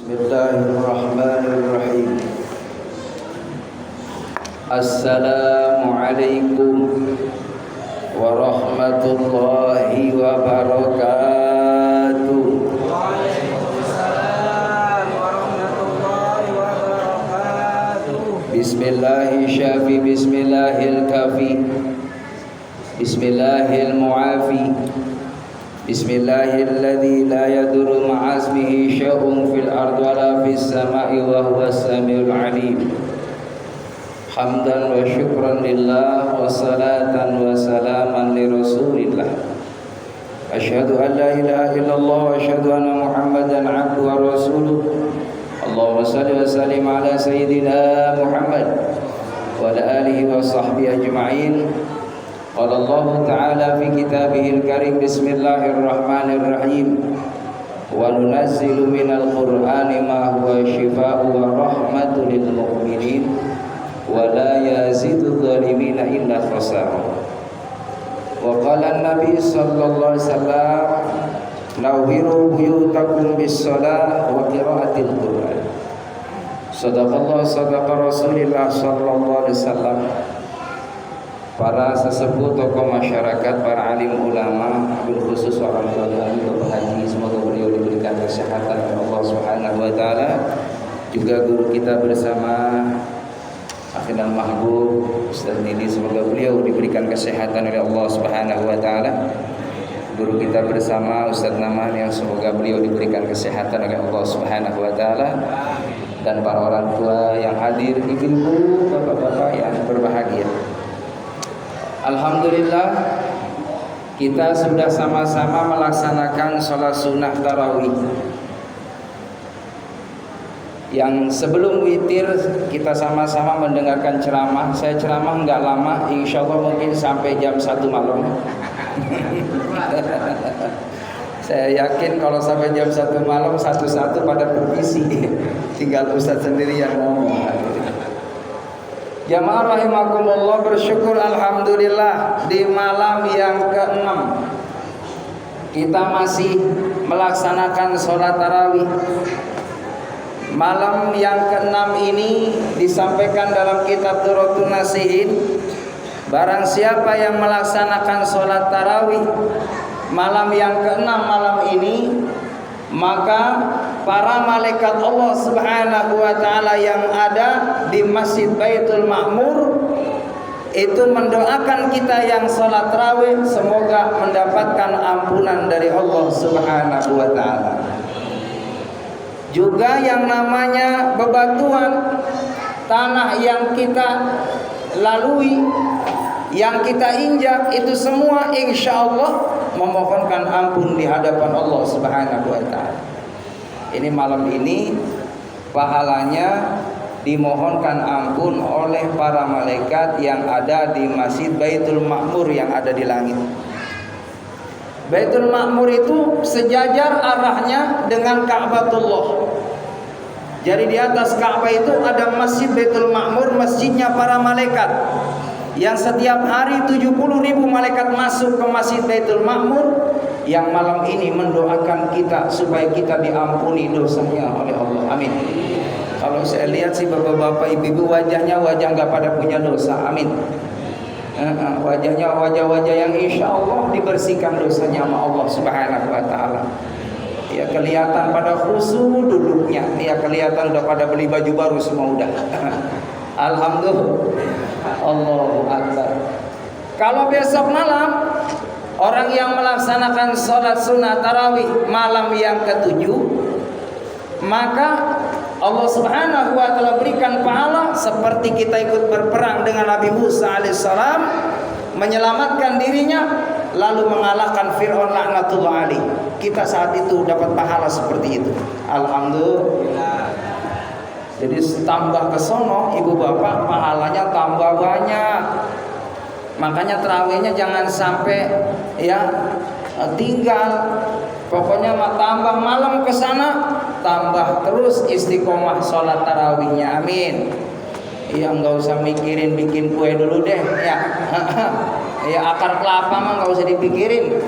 Bismillahirrahmanirrahim. Assalamualaikum warahmatullahi wabarakatuh. Waalaikumsalam warahmatullahi wabarakatuh. Bismillahi syafi, bismillahil kafi, bismillahil muafi, bismillahilladzi la yadurru ma'asmihi syai'un fil ardi wala fis sama'i wa huwas samiul 'alim. Hamdan wa syukran lillah wa salatan wa salaman li rasulillah. Asyhadu an la ilaha illallah wa asyhadu anna Muhammadan 'abduhu wa rasuluh. Allahumma shalli wa sallim ala sayyidina Muhammad wa ala alihi wa sahbihi ajma'in. Qala Allah Ta'ala fi kitabihil karim, bismillahirrahmanirrahim, wa nunazzilu minal qur'ani ma huwa shifaa'un wa rahmatun lil mu'minin wa la yazidu dhalimina illa khasara. Wa qala an-nabi sallallahu alaihi wasallam, nawwiru buyutakum bis-shalah wa qira'atil qur'an. Sadaqallah, sadaqa Rasulullah sallallahu alaihi wasallam. Para sesepuh tokoh masyarakat, para alim ulama, bil khusus orang tua kami Bapak Haji, semoga beliau diberikan kesehatan oleh Allah Subhanahu wa taala. Juga guru kita bersama Akhirul Mahbub Ustaz Nidi, semoga beliau diberikan kesehatan oleh Allah Subhanahu wa taala. Guru kita bersama Ustaz Naman, yang semoga beliau diberikan kesehatan oleh Allah Subhanahu wa taala. Dan para orang tua yang hadir, ibu-ibu, bapak-bapak yang berbahagia. Alhamdulillah, kita sudah sama-sama melaksanakan sholat sunnah tarawih. Yang sebelum witir kita sama-sama mendengarkan ceramah. Saya ceramah nggak lama, insya Allah mungkin sampai jam 1 malam. Saya yakin kalau sampai jam 1 malam satu-satu pada permisi, tinggal Ustadz sendiri yang ngomong. Jamaah rahimakumullah, bersyukur alhamdulillah di malam yang ke-6 kita masih melaksanakan sholat tarawih. Malam yang ke-6 ini disampaikan dalam kitab Durratun Nasihin, barang siapa yang melaksanakan sholat tarawih malam yang ke-6 malam ini, maka para malaikat Allah Subhanahu wa taala yang ada di Masjid Baitul Ma'mur itu mendoakan kita yang salat tarawih semoga mendapatkan ampunan dari Allah Subhanahu wa taala. Juga yang namanya bebatuan, tanah yang kita lalui, yang kita injak, itu semua insyaallah memohonkan ampun di hadapan Allah Subhanahu wa taala. Ini malam ini pahalanya dimohonkan ampun oleh para malaikat yang ada di Masjid Baitul Ma'mur yang ada di langit. Baitul Ma'mur itu sejajar arahnya dengan Ka'batullah. Jadi di atas Ka'bah itu ada Masjid Baitul Ma'mur, masjidnya para malaikat, yang setiap hari 70.000 malaikat masuk ke Masjid Baitul Ma'mur, yang malam ini mendoakan kita supaya kita diampuni dosanya oleh Allah. Amin. Kalau saya lihat sih bapak-bapak ibu-ibu wajahnya wajah nggak pada punya dosa. Amin. Wajahnya wajah-wajah yang insya Allah dibersihkan dosanya sama Allah Subhanahu wa taala. Ya kelihatan pada khusyuk duduknya. Ya kelihatan udah pada beli baju baru semua udah. Alhamdulillah. Allahu Akbar. Kalau besok malam orang yang melaksanakan sholat sunnah tarawih malam yang ke-7, maka Allah Subhanahu wa taala berikan pahala seperti kita ikut berperang dengan Nabi Musa alaihissalam, menyelamatkan dirinya lalu mengalahkan Fir'aun laknatullah alaih. Kita saat itu dapat pahala seperti itu. Alhamdulillah. Jadi tambah ke sono ibu bapak pahalanya tambah banyak. Makanya tarawihnya jangan sampai ya tinggal. Pokoknya tambah malam ke sana, tambah terus istiqomah sholat tarawihnya. Amin. Ya nggak usah mikirin bikin kue dulu deh ya. Ya akar kelapa mah nggak usah dipikirin.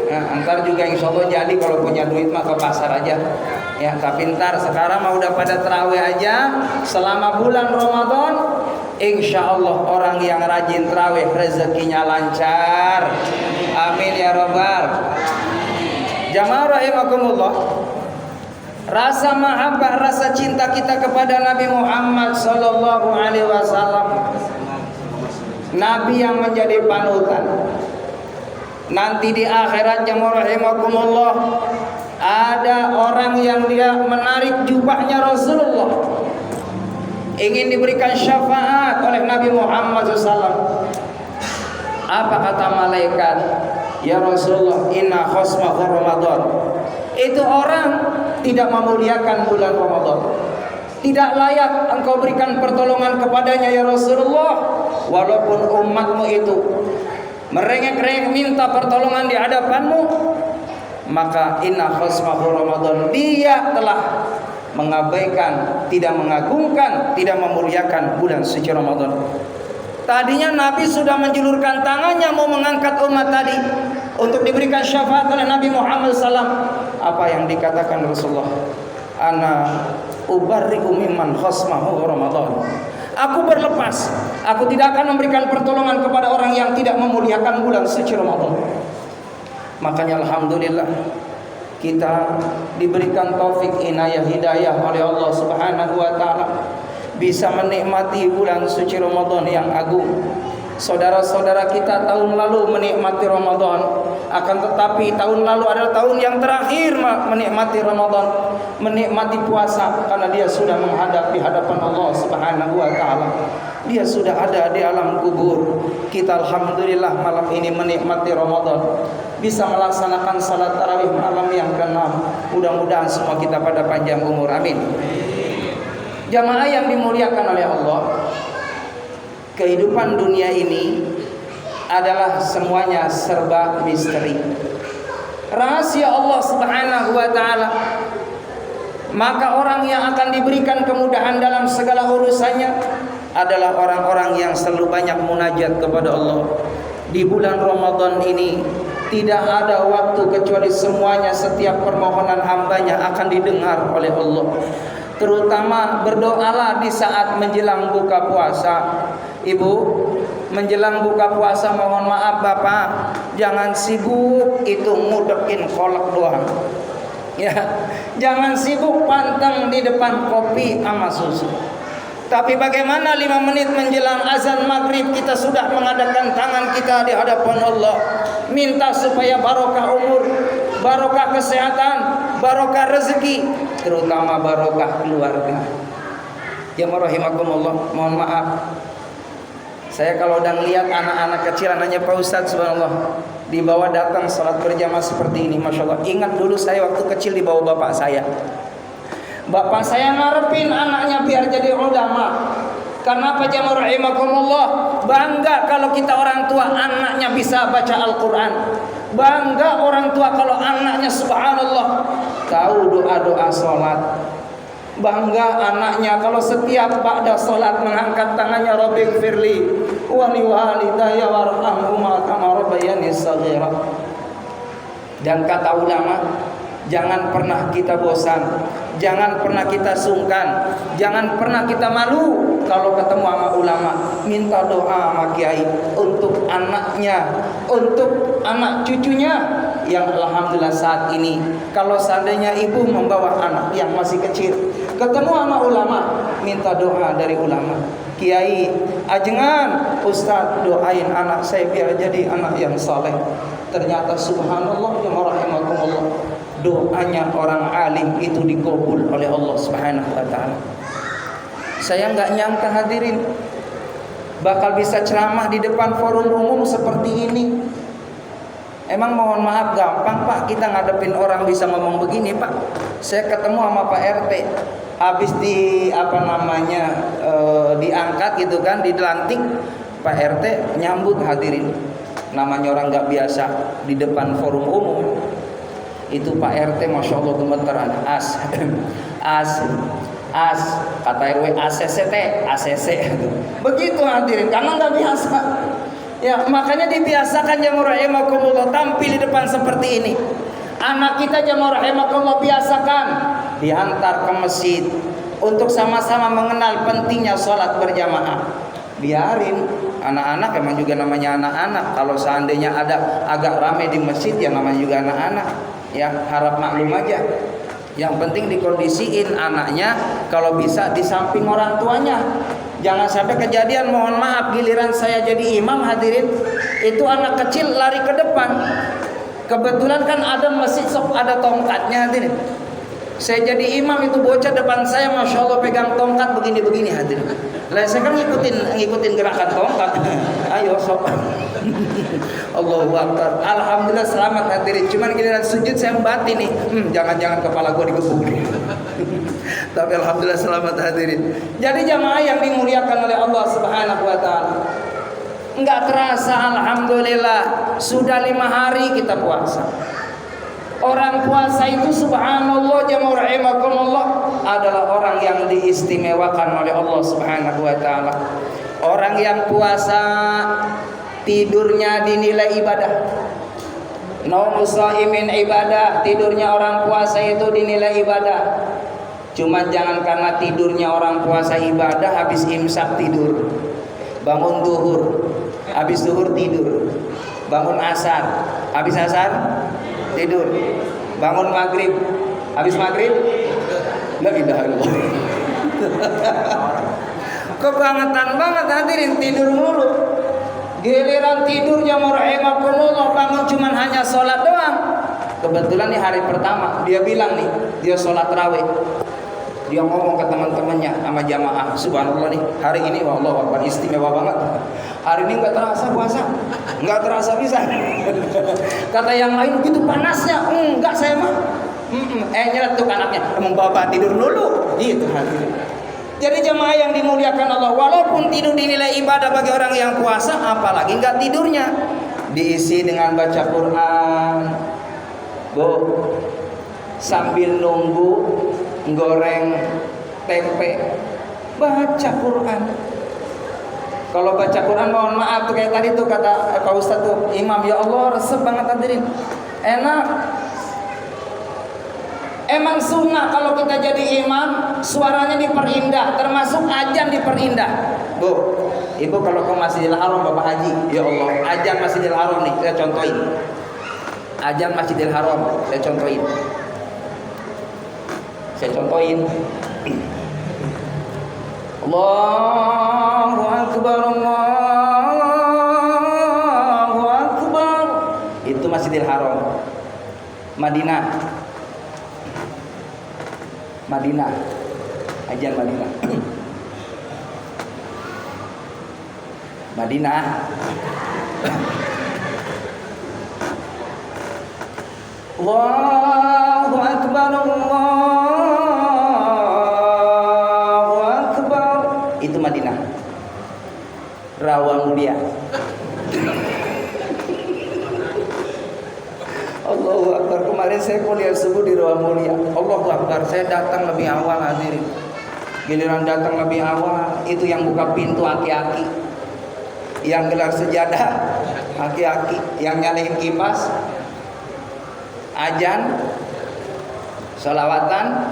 Ntar juga insya Allah jadi, kalau punya duit mah ke pasar aja. Ya, tapi ntar sekarang mah udah pada terawih aja selama bulan Ramadan. Insya Allah orang yang rajin terawih rezekinya lancar. Amin ya robbal. Jamaah rahimakumullah. Rasa mahabbah, rasa cinta kita kepada Nabi Muhammad sallallahu alaihi wasallam, Nabi yang menjadi panutan. Nanti di akhirat jamaah rahimakumullah, ada orang yang dia menarik jubahnya Rasulullah, ingin diberikan syafaat oleh Nabi Muhammad SAW. Apa kata malaikat? Ya Rasulullah, inna khosmahu Ramadan. Itu orang tidak memuliakan bulan Ramadan. Tidak layak engkau berikan pertolongan kepadanya ya Rasulullah. Walaupun umatmu itu merengek-rengek minta pertolongan di hadapanmu, maka inna khosmahu Ramadan, dia telah mengabaikan, tidak mengagungkan, tidak memuliakan bulan suci Ramadan. Tadinya Nabi sudah menjulurkan tangannya mau mengangkat umat tadi untuk diberikan syafaat oleh Nabi Muhammad SAW. Apa yang dikatakan Rasulullah? Ana ubarri'u mimman khasmahu Ramadan. Aku berlepas, aku tidak akan memberikan pertolongan kepada orang yang tidak memuliakan bulan suci Ramadan. Makanya alhamdulillah kita diberikan taufik inayah hidayah oleh Allah Subhanahu wa taala bisa menikmati bulan suci Ramadan yang agung. Saudara-saudara kita tahun lalu menikmati Ramadan, akan tetapi tahun lalu adalah tahun yang terakhir menikmati Ramadan, menikmati puasa, karena dia sudah menghadap di hadapan Allah Subhanahu wa taala. Dia sudah ada di alam kubur. Kita alhamdulillah malam ini menikmati Ramadan, bisa melaksanakan salat tarawih malam yang ke-6. Mudah-mudahan semua kita pada panjang umur, amin. Jamaah yang dimuliakan oleh Allah, kehidupan dunia ini adalah semuanya serba misteri, rahasia Allah Subhanahu wa taala. Maka orang yang akan diberikan kemudahan dalam segala urusannya adalah orang-orang yang selalu banyak munajat kepada Allah. Di bulan Ramadan ini tidak ada waktu kecuali semuanya, setiap permohonan hambanya akan didengar oleh Allah. Terutama berdoalah di saat menjelang buka puasa. Ibu, menjelang buka puasa mohon maaf Bapak, jangan sibuk itu ngudekin kolak doang. Ya, jangan sibuk pantang di depan kopi sama susu. Tapi bagaimana 5 menit menjelang azan maghrib kita sudah mengadakan tangan kita di hadapan Allah, minta supaya barokah umur, barokah kesehatan, barokah rezeki, terutama barokah keluarga. Ya rahimakumullah, mohon maaf, saya kalau udah ngeliat anak-anak kecil, anaknya Pak Ustadz subhanallah, dibawa datang salat berjamaah seperti ini, masya Allah. Ingat dulu saya waktu kecil dibawa bapak saya. Bapak saya ngarepin anaknya biar jadi ulama. Karena apa jamaah rahimakumullah? Bangga kalau kita orang tua anaknya bisa baca Al-Quran. Bangga orang tua kalau anaknya subhanallah tahu doa-doa sholat. Bangga anaknya kalau setiap ba'da sholat mengangkat tangannya, Rabbi firli wa liwalidayya warhamhuma kama rabbayani shaghira. Dan kata ulama, jangan pernah kita bosan, jangan pernah kita sungkan, jangan pernah kita malu kalau ketemu sama ulama. Minta doa sama kiai untuk anaknya, untuk anak cucunya yang alhamdulillah saat ini kalau seandainya ibu membawa anak yang masih kecil ketemu sama ulama, minta doa dari ulama. Kiai, ajengan Ustaz doain anak saya biar jadi anak yang saleh. Ternyata subhanallah ya rahimakumullah, doanya orang alim itu dikabul oleh Allah Subhanahu wa taala. Saya enggak nyangka hadirin bakal bisa ceramah di depan forum umum seperti ini. Emang mohon maaf gampang Pak kita ngadepin orang bisa ngomong begini Pak? Saya ketemu sama Pak RT habis diangkat gitu kan, dilantik. Pak RT nyambut hadirin, namanya orang nggak biasa di depan forum umum. Itu Pak RT masya Allah gemeteran, as kata RW ACC begitu hadirin, karena nggak biasa. Ya makanya dibiasakan jamaah rahimakumullah tampil di depan seperti ini. Anak kita jamaah rahimakumullah biasakan diantar ke masjid untuk sama-sama mengenal pentingnya sholat berjamaah. Biarin anak-anak, emang juga namanya anak-anak. Kalau seandainya ada agak ramai di masjid, ya namanya juga anak-anak. Ya harap maklum aja. Yang penting dikondisiin anaknya, kalau bisa di samping orang tuanya. Jangan sampai kejadian, mohon maaf, giliran saya jadi imam hadirin, itu anak kecil lari ke depan. Kebetulan kan ada masjid sok ada tongkatnya hadirin. Saya jadi imam, itu bocah depan saya, masya Allah pegang tongkat begini-begini hadirin. Lah saya kan ngikutin gerakan tongkat. Ayo sok. Allahu Akbar. Alhamdulillah selamat hadirin. Cuman giliran sujud saya batin nih. Jangan-jangan kepala gua digebuk nih. Tapi alhamdulillah selamat hadirin. Jadi jamaah yang dimuliakan oleh Allah Subhanahu wa taala. Enggak terasa alhamdulillah sudah 5 hari kita puasa. Orang puasa itu subhanallah jamaah rahimakumullah adalah orang yang diistimewakan oleh Allah Subhanahu wa taala. Orang yang puasa tidurnya dinilai ibadah. Naumu shaimin ibadah, tidurnya orang puasa itu dinilai ibadah. Cuma jangan karena tidurnya orang puasa ibadah, habis imsak tidur. Bangun duhur, habis duhur tidur. Bangun asar, habis asar tidur. Bangun maghrib, habis maghrib la ilaha illallah. Kebangetan banget hadirin, tidur mulu. Giliran tidur jamaah rahimakumullah, bangun cuman hanya sholat doang. Kebetulan nih hari pertama dia bilang nih, dia sholat tarawih. Dia ngomong ke teman-temannya sama jamaah, subhanallah nih hari ini wallahu akbar istimewa banget. Hari ini nggak terasa puasa, nggak terasa bisa. Kata yang lain gitu panasnya, enggak saya mah. Nyeletuk anaknya, emang bapak tidur dulu, gitu hadirin. Jadi jamaah yang dimuliakan Allah, walaupun tidur dinilai ibadah bagi orang yang puasa, apalagi nggak tidurnya diisi dengan baca Quran, bu, sambil nunggu goreng tempe, baca Quran. Kalau baca Quran mohon maaf tuh kayak tadi tuh kata Pak Ustadz tuh imam, ya Allah resep banget hadirin, enak. Emang sunnah kalau kita jadi imam suaranya diperindah, termasuk ajan diperindah. Bu, ibu kalau ke Masjidil Haram Bapak Haji, ya Allah, ajan Masjidil Haram nih saya contohin. Ajan Masjidil Haram saya contohin. Allahu Akbar, Allahu Akbar. Itu Masjidil Haram. Madinah. Ajan Madinah. Madinah. Allahu Akbar, Allahu Akbar. Itu Madinah. Rawa Mulia. Allahu Akbar. Kemarin saya kuliah subuh di Rawa Mulia. Allahu Akbar. Saya datang lebih awal hadirin. Giliran datang lebih awal, itu yang buka pintu aki-aki, yang gelar sejadah aki-aki, yang nyalain kipas, ajan, sholawatan,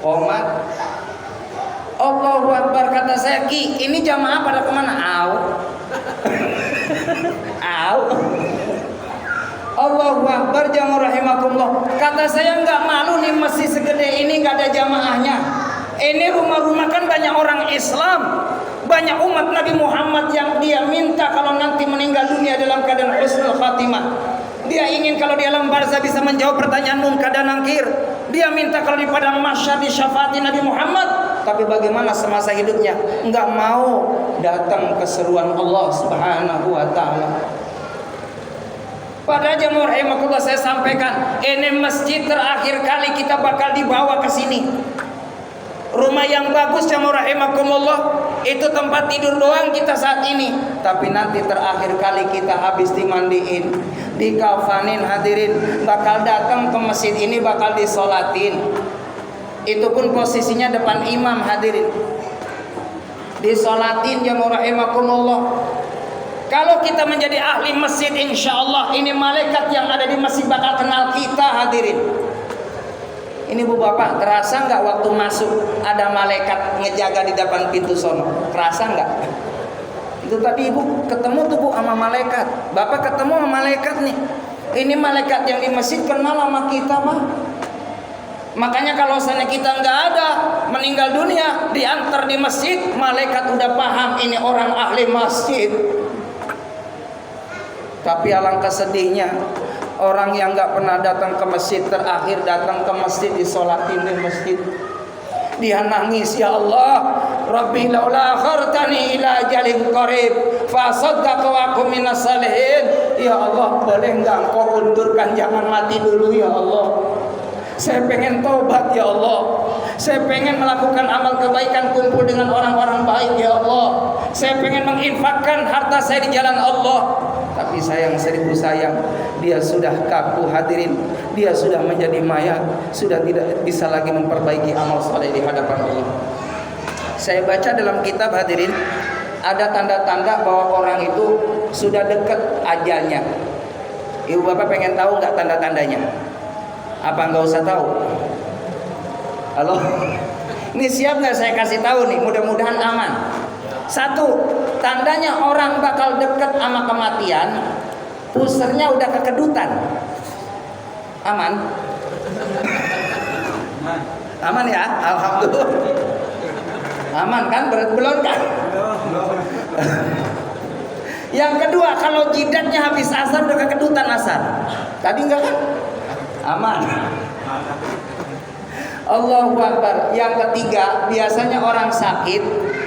qomat. Allahu Akbar. Kata saya, Ki, ini jamaah pada kemana? Au. Allahu Akbar jamaah rahimakumullah. Kata saya, nggak malu nih masjid segede ini nggak ada jamaahnya. Ini rumah-rumah kan banyak orang Islam, banyak umat Nabi Muhammad yang dia minta kalau nanti meninggal dunia dalam keadaan husnul khatimah. Dia ingin kalau di alam barzah bisa menjawab pertanyaan munkar dan nakir. Dia minta kalau di padang mahsyar disyafaati Nabi Muhammad. Tapi bagaimana semasa hidupnya nggak mau datang ke seruan Allah Subhanahu wa taala. Pada jamaah rahimakumullah saya sampaikan, ini masjid terakhir kali kita bakal dibawa ke sini. Rumah yang bagus jamaah rahimakumullah, itu tempat tidur doang kita saat ini. Tapi nanti terakhir kali kita habis dimandiin, dikafanin hadirin, bakal datang ke masjid ini bakal disolatin. Itu pun posisinya depan imam hadirin. Disolatin jamaah rahimakumullah. Kalau kita menjadi ahli masjid, insya Allah ini malaikat yang ada di masjid bakal kenal kita hadirin. Ini Bu Bapak, terasa nggak waktu masuk ada malaikat ngejaga di depan pintu sono? Terasa nggak? Itu tadi Ibu ketemu tuh Bu sama malaikat. Bapak ketemu sama malaikat nih. Ini malaikat yang di masjid kenal sama kita mah. Makanya kalau sana kita nggak ada, meninggal dunia, diantar di masjid, malaikat udah paham ini orang ahli masjid. Tapi alangkah sedihnya, orang yang nggak pernah datang ke masjid, terakhir datang ke masjid, disolatin di masjid. Dia nangis, ya Allah, Rabbi laula akhartani ila ajalin qarib fa saddaqa wa akum minas salihin. Ya Allah, boleh enggak Engkau undurkan, jangan mati dulu ya Allah. Saya pengen taubat ya Allah. Saya pengen melakukan amal kebaikan, kumpul dengan orang-orang baik ya Allah. Saya pengen menginfakkan harta saya di jalan Allah. Tapi sayang, seribu sayang, dia sudah kaku hadirin. Dia sudah menjadi mayat, sudah tidak bisa lagi memperbaiki amal saleh di hadapan Allah. Saya baca dalam kitab hadirin, ada tanda-tanda bahwa orang itu sudah dekat ajalnya. Ibu bapak pengen tahu nggak tanda-tandanya? Apa nggak usah tahu? Halo, ini siap nggak saya kasih tahu nih? Mudah-mudahan aman. Satu, tandanya orang bakal dekat sama kematian, pusernya udah kekedutan. Aman? Aman ya? Alhamdulillah. Aman kan? Belum kan? Yang kedua, kalau jidatnya habis asar udah kekedutan asar. Tadi enggak kan? Aman. Allahu Akbar. Yang ketiga, biasanya orang sakit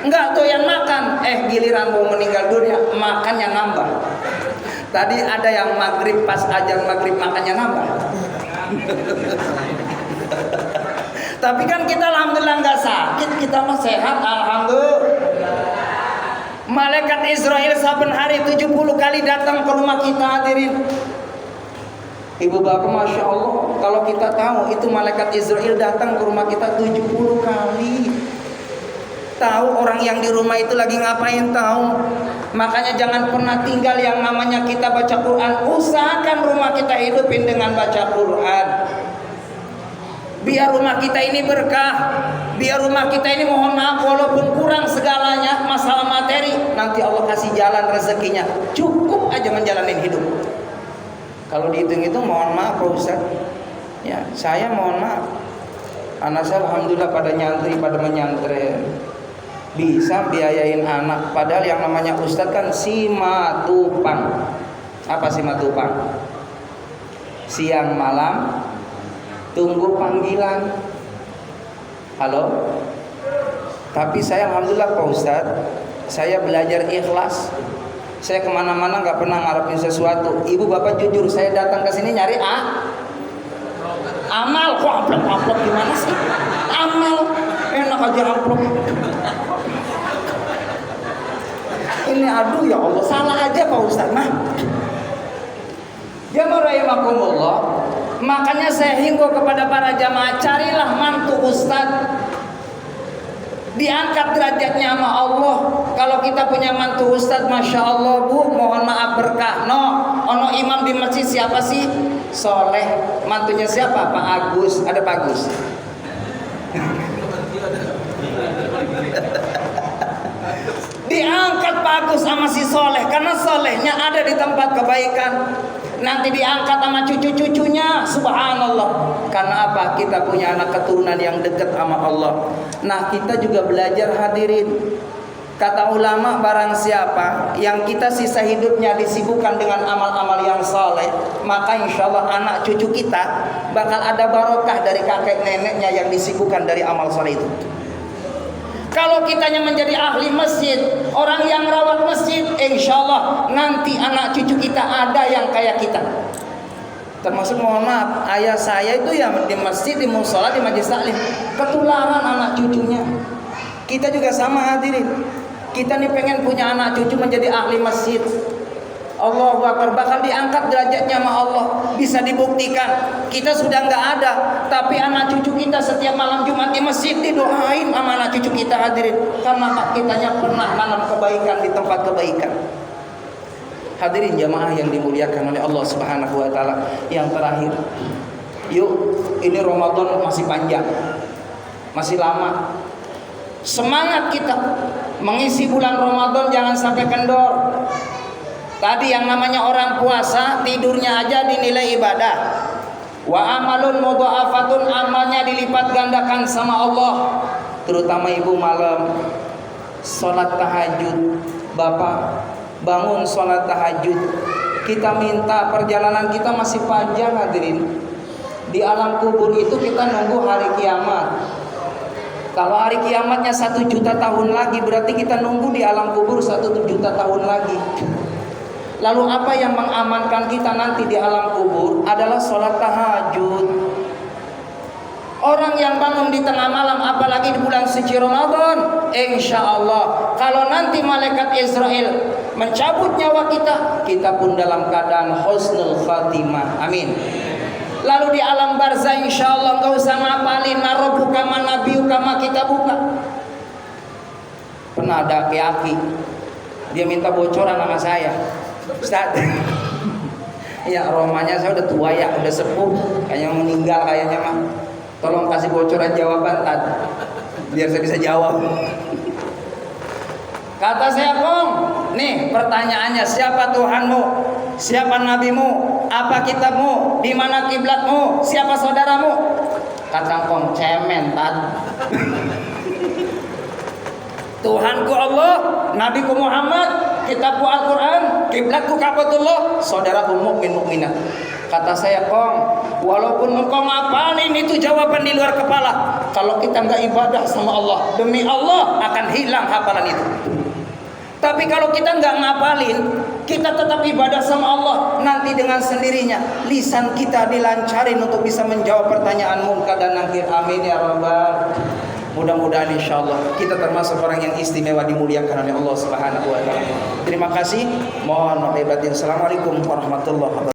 enggak doyan makan, giliran mau meninggal dunia makannya nambah. Tadi ada yang maghrib, pas azan maghrib makannya nambah. Tapi kan kita alhamdulillah nggak sakit, kita mah sehat alhamdulillah. Malaikat Israel saben hari 70 kali datang ke rumah kita hadirin. Ibu bapak, masya Allah, kalau kita tahu itu malaikat Israel datang ke rumah kita 70 kali. Tahu orang yang di rumah itu lagi ngapain tahu. Makanya jangan pernah tinggal yang namanya kita baca Quran. Usahakan rumah kita hidupin dengan baca Quran. Biar rumah kita ini berkah. Biar rumah kita ini, mohon maaf, walaupun kurang segalanya, masalah materi, nanti Allah kasih jalan rezekinya. Cukup aja menjalani hidup. Kalau dihitung-hitung, mohon maaf Pak Ustaz, ya saya mohon maaf, anak saya alhamdulillah pada nyantri, pada menyantren, bisa biayain anak. Padahal yang namanya Ustaz kan simatupang. Apa simatupang? Siang malam tunggu panggilan. Halo. Tapi saya alhamdulillah Pak Ustaz, saya belajar ikhlas. Saya kemana-mana nggak pernah ngarepin sesuatu. Ibu bapak jujur, saya datang ke sini nyari amal. Kok amplop gimana sih? Amal enak aja amplop. Ini aduh ya Allah, salah aja Pak Ustaz mah. Jamaah rahimakumullah. Makanya saya himbau kepada para jamaah, carilah mantu Ustaz, diangkat derajatnya sama Allah. Kalau kita punya mantu Ustaz, masya Allah Bu, mohon maaf berkah. Ono imam di masjid siapa sih? Soleh. Mantunya siapa? Pak Agus. Ada Pak Agus. Diangkat Pak Agus sama si Soleh, karena Solehnya ada di tempat kebaikan. Nanti diangkat sama cucu-cucunya, subhanallah. Karena apa? Kita punya anak keturunan yang dekat sama Allah. Nah, kita juga belajar hadirin. Kata ulama, barang siapa yang kita sisa hidupnya disibukkan dengan amal-amal yang saleh, maka insya Allah anak cucu kita bakal ada barokah dari kakek neneknya yang disibukkan dari amal saleh itu. Kalau kitanya menjadi ahli masjid, orang yang rawat masjid, insya Allah nanti anak cucu kita ada yang kayak kita. Termasuk mohon maaf, ayah saya itu ya di masjid, di musola, di majelis taklim, ketularan anak cucunya. Kita juga sama hadirin. Kita nih pengen punya anak cucu menjadi ahli masjid. Allahu Akbar, bakal diangkat derajatnya sama Allah. Bisa dibuktikan. Kita sudah nggak ada, tapi anak cucu kita setiap malam Jumat di masjid didoain sama anak cucu kita hadirin. Karena anak kitanya pernah nanam kebaikan di tempat kebaikan. Hadirin jamaah yang dimuliakan oleh Allah Subhanahu wa taala. Yang terakhir, Yuk, ini Ramadan masih panjang, masih lama. Semangat kita mengisi bulan Ramadan, jangan sampai kendor. Tadi yang namanya orang puasa tidurnya aja dinilai ibadah. Wa amalun mudha'afatun, amalnya dilipat gandakan sama Allah. Terutama ibu malam salat tahajud. Bapak bangun salat tahajud. Kita minta, perjalanan kita masih panjang hadirin. Di alam kubur itu kita nunggu hari kiamat. Kalau hari kiamatnya 1 juta tahun lagi, berarti kita nunggu di alam kubur 1 juta tahun lagi. Lalu apa yang mengamankan kita nanti di alam kubur adalah sholat tahajud. Orang yang bangun di tengah malam, apalagi di bulan suci Ramadan, insya Allah kalau nanti malaikat Israel mencabut nyawa kita, kita pun dalam keadaan husnul khatimah. Amin. Lalu di alam barzah insya Allah enggak usah ngapalin narobuka manabiuka ma kita buka. Pernah ada aki-aki, dia minta bocoran sama saya. Ustaz, ya romanya saya udah tua ya, udah sepuh, kayaknya meninggal kayaknya mah. Tolong kasih bocoran jawaban tadi, biar saya bisa jawab. Kata saya, Kong, nih pertanyaannya, siapa Tuhanmu? Siapa nabimu? Apa kitabmu? Di mana kiblatmu? Siapa saudaramu? Kata Kong, cemen tad. Tuhanku Allah, Nabiku Muhammad, kitabku Al-Quran, kiblatku Ka'batullah, saudaraku mukmin mukminat. Kata saya, Kong, walaupun engkau ngapalin itu jawaban di luar kepala, kalau kita nggak ibadah sama Allah, demi Allah akan hilang hafalan itu. Tapi kalau kita nggak ngapalin, kita tetap ibadah sama Allah, nanti dengan sendirinya lisan kita dilancarin untuk bisa menjawab pertanyaan munkar dan nakir. Amin ya rabbal. Mudah-mudahan insyaallah kita termasuk orang yang istimewa, dimuliakan oleh Allah Subhanahu wa taala. Terima kasih. Mohon maaf batin. Assalamualaikum warahmatullahi wabarakatuh.